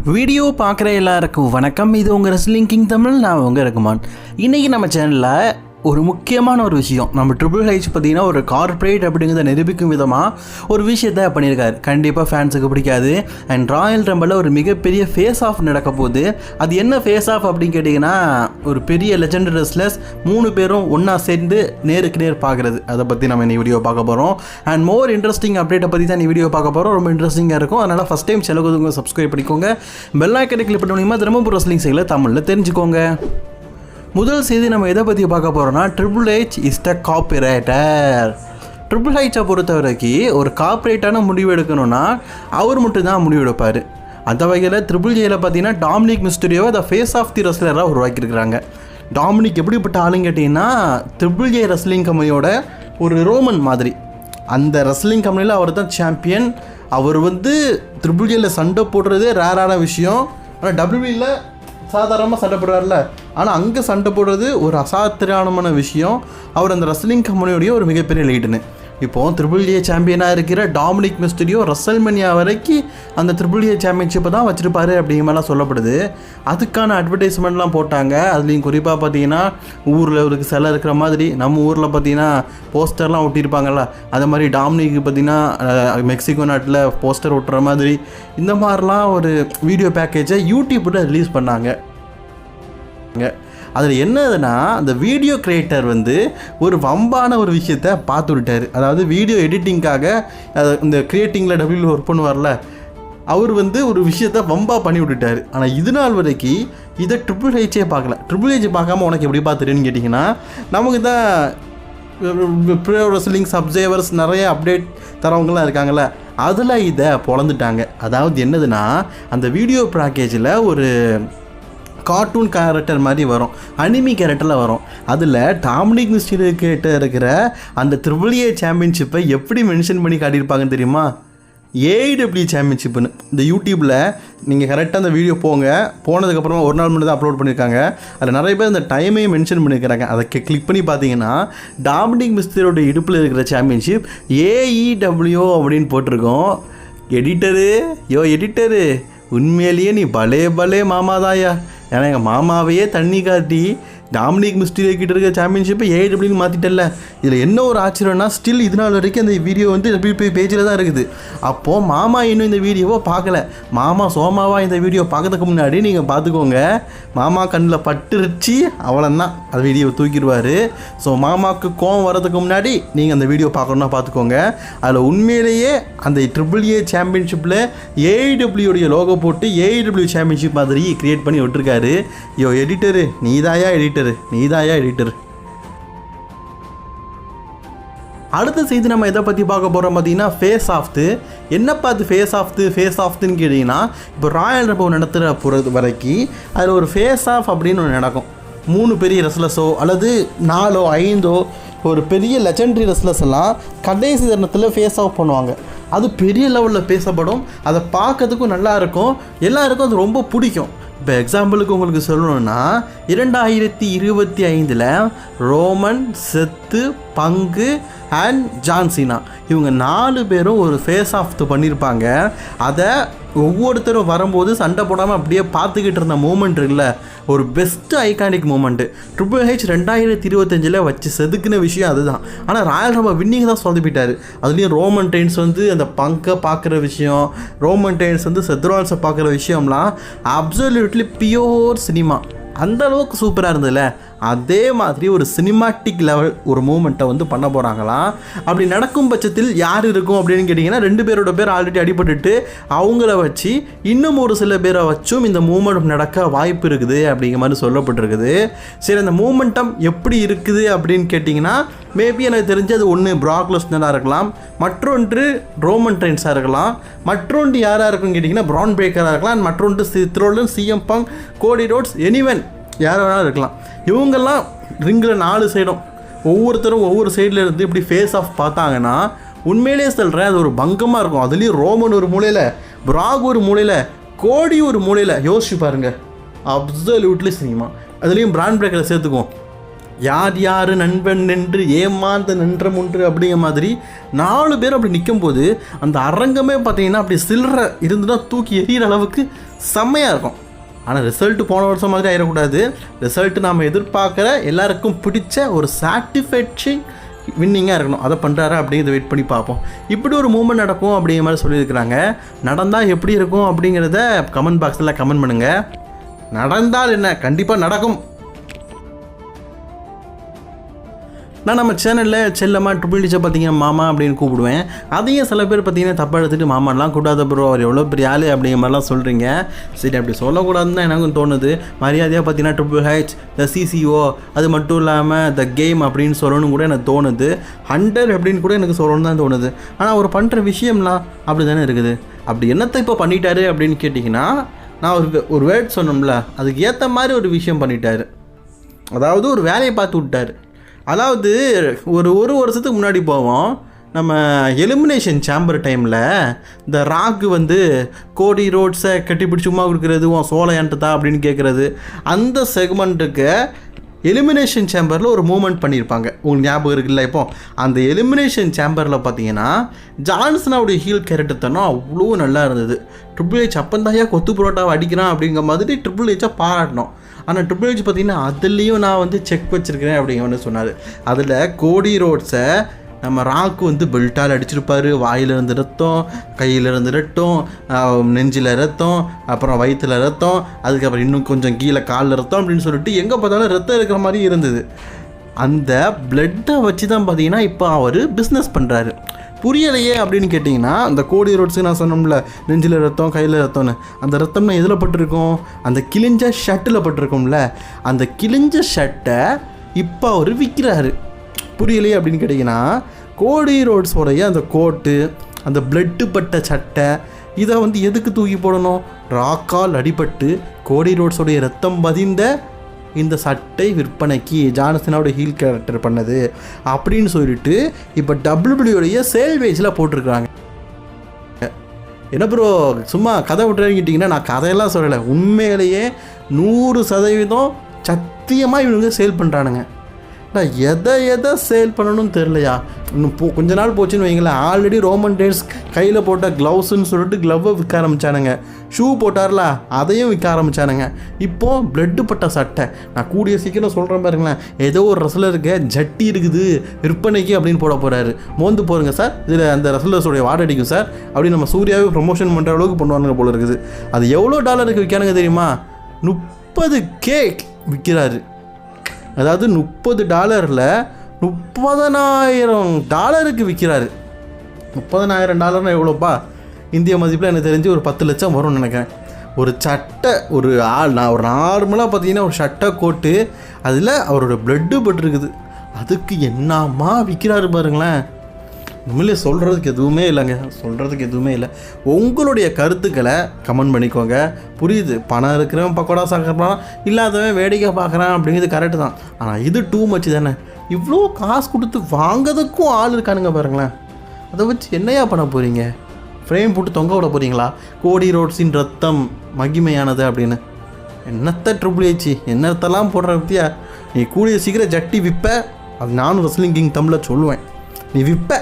Video பார்க்குற எல்லாருக்கும் வணக்கம். இது உங்கள் ரெஸ்லிங் கிங் தமிழ். நான் உங்கள் ரகுமான். இன்றைக்கி நம்ம சேனலில் ஒரு முக்கியமான ஒரு விஷயம், நம்ம ட்ரிபிள் ஹெச் பார்த்திங்கன்னா ஒரு கார்ப்பரேட் அப்படிங்கிறத நிரூபிக்கும் விதமாக ஒரு விஷயத்தை பண்ணியிருக்காரு. கண்டிப்பாக ஃபேன்ஸுக்கு பிடிக்காது. அண்ட் ராயல் ரம்பிளில் ஒரு மிகப்பெரிய ஃபேஸ் ஆஃப் நடக்க போகுது. அது என்ன ஃபேஸ் ஆஃப் அப்படின்னு கேட்டிங்கன்னா, ஒரு பெரிய லெஜெண்ட் ரெஸ்லர்ஸ் 3 பேரும் ஒன்றா சேர்ந்து நேருக்கு நேர் பார்க்குறது. அதை பற்றி நம்ம இந்த வீடியோ பார்க்க போகிறோம். அண்ட் மோர் இன்ட்ரெஸ்டிங் அப்டேட்டை பற்றி தான் இந்த வீடியோ பார்க்க போகிறோம். ரொம்ப இன்ட்ரெஸ்டிங்காக இருக்கும். அதனால் ஃபஸ்ட் டைம் செலவுங்க சப்ஸ்கிரைப் பண்ணிக்கோங்க. பெல் ஐக்கனை கிளிக் பண்ண மூலியமாக திரும்ப ரெஸ்லிங் செய்யல தமிழில் தெரிஞ்சுக்கோங்க. முதல் செய்தி நம்ம எதை பற்றி பார்க்க போகிறோன்னா, triple H is the copywriter. ட்ரிபிள் ஹெச்சை பொறுத்த வரைக்கும் ஒரு கார்ப்பரேட்டான முடிவு எடுக்கணும்னா அவர் மட்டும்தான் முடிவு எடுப்பார். அந்த வகையில் ட்ரிபிள் ஹெச்சில் பார்த்தீங்கன்னா டாமினிக் மிஸ்டீரியோவை த ஃபேஸ் ஆஃப் தி ரெஸ்லராக உருவாக்கியிருக்கிறாங்க. டாமினிக் எப்படிப்பட்ட ஆளுன்னு கேட்டிங்கன்னா, ட்ரிபிள் ஹெச் ரெஸ்லிங் கம்பெனியோட ஒரு ரோமன் மாதிரி. அந்த ரெஸ்லிங் கம்பெனியில் அவர் தான் சாம்பியன். அவர் ட்ரிபிள் ஹெச்சில் சண்டை போடுறதே ரேரான விஷயம். ஆனால் டபிள்யூபியில் சாதாரணமாக சண்டை போடுறாருல, ஆனால் அங்கே சண்டை போடுறது ஒரு அசாத்திரமான விஷயம். அவர் அந்த ரெஸ்லிங் கம்பெனியோடைய ஒரு மிகப்பெரிய லீடுன்னு. இப்போது ட்ரிபிள் ஏ சாம்பியனாக இருக்கிற டாமினிக் மிஸ்டீரியோ ரெஸ்ல்மேனியா வரைக்கும் அந்த ட்ரிபிள் ஏ சாம்பியன்ஷிப்பை தான் வச்சுருப்பாரு அப்படிங்கிற மாதிரிலாம் சொல்லப்படுது. அதுக்கான அட்வர்டைஸ்மெண்ட்லாம் போட்டாங்க. அதுலேயும் குறிப்பாக பார்த்தீங்கன்னா, ஊரில் ஒரு சிலை இருக்கிற மாதிரி நம்ம ஊரில் பார்த்தீங்கன்னா போஸ்டர்லாம் ஒட்டியிருப்பாங்கள்ல, அது மாதிரி டாமினிக்கு பார்த்தீங்கன்னா மெக்சிகோ நாட்டில் போஸ்டர் ஒட்டுற மாதிரி இந்த மாதிரிலாம் ஒரு வீடியோ பேக்கேஜை யூடியூப்பில் ரிலீஸ் பண்ணாங்க. அதில் என்னதுன்னா, அந்த வீடியோ கிரியேட்டர் ஒரு வம்பான ஒரு விஷயத்தை பார்த்து விட்டார். அதாவது வீடியோ எடிட்டிங்காக இந்த கிரியேட்டிங்கில் டபிள்யூ ஒர்க் பண்ணுவார்ல, அவர் ஒரு விஷயத்தை வம்பாக பண்ணி விட்டுட்டார். ஆனால் இது நாள் வரைக்கும் இதை ட்ரிபிள் ஹெச்சே பார்க்கல. ட்ரிபிள் ஹெச் பார்க்காம உனக்கு எப்படி பார்த்துருன்னு கேட்டிங்கன்னா, நமக்கு தான் ப்ரோ ரெஸ்லிங் சப்ஸ்கிரைபர்ஸ் நிறைய அப்டேட் தரவங்களாம் இருக்காங்கள்ல, அதில் இதை பொழந்துட்டாங்க. அதாவது என்னதுன்னா, அந்த வீடியோ பேக்கேஜில் ஒரு கார்ட்டூன் கேரக்டர் மாதிரி வரும், அனிமி கேரக்டரில் வரும். அதில் டாமினிக் மிஸ்டீரியோ கிட்ட இருக்கிற அந்த ட்ரிபிள் ஏ சாம்பியன்ஷிப்பை எப்படி மென்ஷன் பண்ணி காட்டியிருப்பாங்கன்னு தெரியுமா? ஏடபிள்யூ சாம்பியன்ஷிப்புன்னு. இந்த யூடியூப்பில் நீங்கள் கரெக்டாக அந்த வீடியோ போனதுக்கப்புறமா ஒரு நாள் மட்டும் தான் அப்லோட் பண்ணியிருக்காங்க. அதில் நிறைய பேர் அந்த டைமையும் மென்ஷன் பண்ணியிருக்கிறாங்க. அதை கிளிக் பண்ணி பார்த்தீங்கன்னா, டாமினிக் மிஸ்டீரியோட இடுப்பில் இருக்கிற சாம்பியன்ஷிப் ஏஇடபிள்யூ அப்படின்னு போட்டிருக்கோம். எடிட்டரு உண்மையிலேயே நீ பலே மாமாதாயா. ஏன்னா எங்கள் மாமாவையே தண்ணி காட்டி டாமினிக் மிஸ்டீரியோ கிட்ட இருக்க சாம்பியன்ஷிப்பை ஏடபிள்யூன்னு மாற்றிட்டல. இதில் என்ன ஒரு ஆச்சரியம்னா, ஸ்டில் இது நாள் வரைக்கும் அந்த வீடியோ டபிள்யூபி பேஜில் தான் இருக்குது. அப்போது மாமா இன்னும் இந்த வீடியோவை பார்க்கல. மாமா சோமாவா இந்த வீடியோ பார்க்கறதுக்கு முன்னாடி நீங்கள் பார்த்துக்கோங்க, மாமா கண்ணில் பட்டுருச்சு அவ்வளோந்தான், அந்த வீடியோவை தூக்கிடுவார். ஸோ மாமாவுக்கு கோவம் வர்றதுக்கு முன்னாடி நீங்கள் அந்த வீடியோ பார்க்கணுன்னா பார்த்துக்கோங்க. அதில் உண்மையிலேயே அந்த ட்ரிபிள் ஏ சாம்பியன்ஷிப்பில் ஏஇடபிள்யூடைய லோகோ போட்டு ஏஇடபிள்யூ சாம்பியன்ஷிப் மாதிரி கிரியேட் பண்ணி விட்டுருக்காரு. எடிட்டரு நீதாயா எடிட்டர். அடுத்த செய்தி நம்ம எதை பற்றி பார்க்க போகிறோம் பார்த்தீங்கன்னா, ஃபேஸ் ஆஃப்து. என்னப்பா அது ஃபேஸ் ஆஃப்துன்னு கேட்டிங்கன்னா, இப்போ ராயல் ரம்பிள் நடத்துகிற போகிறது வரைக்கும் அதில் ஒரு ஃபேஸ் ஆஃப் அப்படின்னு ஒன்று நடக்கும். 3 பெரிய ரெஸ்லர்ஸோ அல்லது 4 5 ஒரு பெரிய லெஜெண்டரி ரெஸ்லர்ஸ் எல்லாம் கடைசி தருணத்தில் ஃபேஸ் ஆஃப் பண்ணுவாங்க. அது பெரிய லெவலில் பேசப்படும். அதை பார்க்கறதுக்கும் நல்லா இருக்கும், எல்லாருக்கும் அது ரொம்ப பிடிக்கும். இப்போ எக்ஸாம்பிளுக்கு உங்களுக்கு சொல்லணுன்னா, 2025 ரோமன், செத்து, பங்கு அண்ட் ஜான்சினா இவங்க 4 பேரும் ஒரு ஃபேஸ் ஆஃப் பண்ணியிருப்பாங்க. அதை ஒவ்வொருத்தரும் வரும்போது சண்டை போடாமல் அப்படியே பார்த்துக்கிட்டு இருந்த மூமெண்ட் இருக்குல்ல, ஒரு best iconic moment. Triple H 2025 வச்சு செதுக்குன விஷயம் அதுதான். ஆனால் ராயல் ரம்பிள் வின்னிங் தான் சொதப்பிட்டார். அதுலேயும் ரோமன் ரெயின்ஸ் அந்த பங்கை பார்க்குற விஷயம், ரோமன் ரெயின்ஸ் செத்ரான்ஸை பார்க்குற விஷயம்லாம் அப்சல்யூட்லி பியோர் சினிமா. அந்த அளவுக்கு சூப்பராக இருந்ததுல, அதே மாதிரி ஒரு சினிமாட்டிக் லெவல் ஒரு மூமெண்ட்டை பண்ண போகிறாங்களாம். அப்படி நடக்கும் பட்சத்தில் யார் இருக்கும் அப்படின்னு கேட்டிங்கன்னா, 2 பேரோட பேர் ஆல்ரெடி அடிபட்டுட்டு அவங்கள வச்சு இன்னும் ஒரு சில பேரை வச்சும் இந்த மூமெண்ட் நடக்க வாய்ப்பு இருக்குது அப்படிங்கிற மாதிரி சொல்லப்பட்டிருக்குது. சரி, அந்த மூமெண்டம் எப்படி இருக்குது அப்படின்னு கேட்டிங்கன்னா, மேபி எனக்கு தெரிஞ்சு அது ஒன்று பிராக் லெஸ்னராக இருக்கலாம், மற்றொன்று ரோமன் ரெயின்ஸாக இருக்கலாம், மற்றொன்று யாராக இருக்குன்னு கேட்டிங்கன்னா பிரான் பிரேக்கராக இருக்கலாம், மற்றொன்று சித்ரோலன், CM Punk, Cody Rhodes, anyone யார் வேணாலும் இருக்கலாம். இவங்கெல்லாம் ரிங்கில் 4 சைடும் ஒவ்வொருத்தரும் ஒவ்வொரு சைடில் இருந்து இப்படி ஃபேஸ் ஆஃப் பார்த்தாங்கன்னா, உண்மையிலேயே சொல்கிறேன், அது ஒரு பங்கமாக இருக்கும். அதுலேயும் ரோமன் ஒரு மூலையில், பிராக் ஒரு மூலையில், கோடி ஒரு மூலையில். யோசிச்சு பாருங்கள், அப்சல்யூட்லி சினிமா. அதுலேயும் பிராண்ட் பிரேக்கரை சேர்த்துக்குவோம். யார் யார் நண்பன் நின்று ஏமாந்த நின்றம் ஒன்று அப்படிங்கிற மாதிரி 4 பேர் அப்படி நிற்கும்போது அந்த அரங்கமே பார்த்தீங்கன்னா அப்படி சில்லற இருந்துன்னா தூக்கி எறிகிற அளவுக்கு செம்மையாக இருக்கும். ஆனால் ரிசல்ட்டு போன வருஷம் மாதிரி ஆயிடக்கூடாது. ரிசல்ட்டு நாம் எதிர்பார்க்குற எல்லாருக்கும் பிடிச்ச ஒரு சாட்டிஸ்ஃபேக்ஷன் வின்னிங்காக இருக்கணும். அதை பண்ணுறாரா அப்படிங்கிறத வெயிட் பண்ணி பார்ப்போம். இப்படி ஒரு மூமெண்ட் நடக்கும் அப்படிங்கிற மாதிரி சொல்லியிருக்கிறாங்க. நடந்தால் எப்படி இருக்கும் அப்படிங்கிறத கமெண்ட் பாக்ஸில் கமெண்ட் பண்ணுங்கள். நடந்தால் என்ன, கண்டிப்பாக நடக்கும். நான் நம்ம சேனலில் செல்லமாக ட்ரிபிள் ஹெச்சை பார்த்தீங்கன்னா மாமா அப்படின்னு கூப்பிடுவேன். அதையும் சில பேர் பார்த்தீங்கன்னா தப்பாக எடுத்துகிட்டு மாமாலாம் கூடாத ப்ரோ, அவர் எவ்வளோ பெரிய ஆள் அப்படிங்கிற மாதிரிலாம் சொல்கிறீங்க. சரி, அப்படி சொல்லக்கூடாதுன்னு தான் எனக்கும் தோணுது. மரியாதையாக பார்த்தீங்கன்னா ட்ரிபிள் ஹெச் த சிசிஓ, அது மட்டும் இல்லாமல் த கேம் அப்படின்னு சொல்லணும் கூட எனக்கு தோணுது. 100 அப்படின்னு கூட எனக்கு சொல்லணும்னு தான் தோணுது. ஆனால் அவர் பண்ணுற விஷயம்லாம் அப்படி தானே இருக்குது. அப்படி என்னத்தை இப்போ பண்ணிட்டாரு அப்படின்னு கேட்டிங்கன்னா, நான் ஒரு வேர்ட் சொன்னோம்ல, அதுக்கு ஏற்ற மாதிரி ஒரு விஷயம் பண்ணிட்டாரு. அதாவது ஒரு வேலையை பார்த்து விட்டார். அதாவது ஒரு வருஷத்துக்கு முன்னாடி போவோம், நம்ம எலிமினேஷன் சேம்பர் டைமில் இந்த ராக்கு வந்து கோடி ரோட்ஸை கட்டிப்பிடிச்சு சும்மா கொடுக்குறது, சோலையான்ட்டு தான் அப்படின்னு கேட்குறது, அந்த செக்மெண்ட்டுக்கு எலிமினேஷன் சேம்பரில் ஒரு மூமெண்ட் பண்ணியிருப்பாங்க. உங்களுக்கு ஞாபகம் இருக்குல்ல? இப்போ அந்த எலிமினேஷன் சேம்பரில் பார்த்தீங்கன்னா ஜான்சனாவுடைய ஹீல் கேரக்டர் தானோ அவ்வளோ நல்லா இருந்தது. ட்ரிபிள் ஹெச் அப்பந்தாயா கொத்து புரோட்டாவை அடிக்கிறான் அப்படிங்கிற மாதிரி ட்ரிபிள் ஹெச்சை பாராட்டணும். ஆனால் ட்ரிபிள் ஹெச் பார்த்தீங்கன்னா அதுலேயும் நான் வந்து செக் வச்சுருக்கிறேன் அப்படிங்கிற மாதிரி சொன்னார். அதில் கோடி ரோட்ஸை நம்ம ராக்கு வந்து பெல்ட்டால் அடிச்சிருப்பார். வாயிலிருந்து ரத்தம், கையிலிருந்து ரத்தம், நெஞ்சில் ரத்தம், அப்புறம் வயிற்றில் ரத்தம், அதுக்கப்புறம் இன்னும் கொஞ்சம் கீழே காலில் ரத்தம் அப்படின்னு சொல்லிட்டு எங்கே பார்த்தாலும் ரத்தம் இருக்கிற மாதிரி இருந்தது. அந்த பிளட்டை வச்சு தான் பார்த்தீங்கன்னா இப்போ அவர் பிஸ்னஸ் பண்ணுறாரு. புரியலையே அப்படின்னு கேட்டிங்கன்னா, அந்த கோடி ரோட்ஸுக்கு நான் சொன்னோம்ல நெஞ்சில் ரத்தம் கையில் ரத்தம்னு, அந்த ரத்தம்னா எதில் பட்டிருக்கோம்? அந்த கிழிஞ்ச ஷர்ட்டில் பட்டிருக்கோம்ல, அந்த கிழிஞ்ச ஷர்ட்டை இப்போ அவர் விற்கிறாரு. புரியலையே அப்படின்னு கேட்டிங்கன்னா, கோடி ரோட்ஸோடைய அந்த கோட்டு, அந்த பிளட்டு பட்ட சட்டை, இதை வந்து எதுக்கு தூக்கி போடணும்? ராக்கால் அடிபட்டு கோடி ரோட்ஸோடைய ரத்தம் பதிந்த இந்த சட்டை விற்பனைக்கு ஜான்சனாவோட ஹீல் கேரக்டர் பண்ணது அப்படின்னு சொல்லிட்டு இப்போ டபிள்யூடபிள்யூடைய சேல்வேஜில் போட்டிருக்கிறாங்க. என்ன ப்ரோ சும்மா கதை விட்டுறீங்கிட்டிங்கன்னா, நான் கதையெல்லாம் சொல்லலை, உண்மையிலேயே 100% சத்தியமாக இவங்க சேல் பண்ணுறானுங்க. நான் எதை சேல் பண்ணணும்னு தெரிலையா? இன்னும் கொஞ்ச நாள் போச்சுன்னு வைங்களேன், ஆல்ரெடி ரோமன் டேன்ஸ் கையில் போட்ட க்ளவுஸுன்னு சொல்லிட்டு க்ளவ்வை விற்க ஆரம்பித்தானுங்க. ஷூ போட்டார்ல, அதையும் விற்க ஆரம்பித்தானுங்க. இப்போது பிளட்டு பட்ட சட்டை, நான் கூடிய சீக்கிரம் சொல்கிறேன் பாருங்களேன், ஏதோ ஒரு ரெஸ்லருக்கு ஜட்டி இருக்குது விற்பனைக்கு அப்படின்னு போட போகிறாரு. மோந்து போருங்க சார், இதில் அந்த ரெஸ்லர்ஸோடைய வாடை அடிக்கும் சார் அப்படின்னு நம்ம சூர்யாவே ப்ரமோஷன் பண்ணுற அளவுக்கு பண்ணுவானுங்க போல இருக்குது. அது எவ்வளோ டாலருக்கு விற்கானுங்க தெரியுமா? 30K விற்கிறாரு. அதாவது $30 $30,000 விற்கிறாரு. $30,000 எவ்வளோப்பா? இந்திய மதிப்பில் எனக்கு தெரிஞ்சு ஒரு 10 லட்சம் வரும்னு நினைக்கிறேன். ஒரு சட்டை, ஒரு நார்மலாக பார்த்தீங்கன்னா ஒரு சட்டை கோட்டு, அதில் அவரோட பிளட்டு பட்டிருக்குது. அதுக்கு என்னம்மா விற்கிறாரு பாருங்களேன். உண்மையிலே சொல்கிறதுக்கு எதுவுமே இல்லை. உங்களுடைய கருத்துக்களை கமெண்ட் பண்ணிக்கோங்க. புரியுது, பணம் இருக்கிறவன் பக்கோடா சாப்பிட்றான், இல்லாதவன் வேடிக்கை பார்க்குறான் அப்படிங்கிறது கரெக்டு தான். ஆனால் இது டூ மச் தானே. இவ்வளோ காசு கொடுத்து வாங்கிறதுக்கும் ஆள் இருக்கானுங்க பாருங்களேன். அதை வச்சு என்னையா பண்ண போகிறீங்க? ஃப்ரேம் போட்டு தொங்க விட போகிறீங்களா? கோடி ரோட்ஸின் ரத்தம் மகிமையானது அப்படின்னு. என்னத்தை ட்ரிபிள் ஹெச் என்னத்தெல்லாம் போடுற பற்றியா? நீ கூடிய சீக்கிரம் ஜட்டி விற்ப, அது நானும் ரெஸ்லிங் கிங் தமிழில் சொல்லுவேன். நீ விற்ப.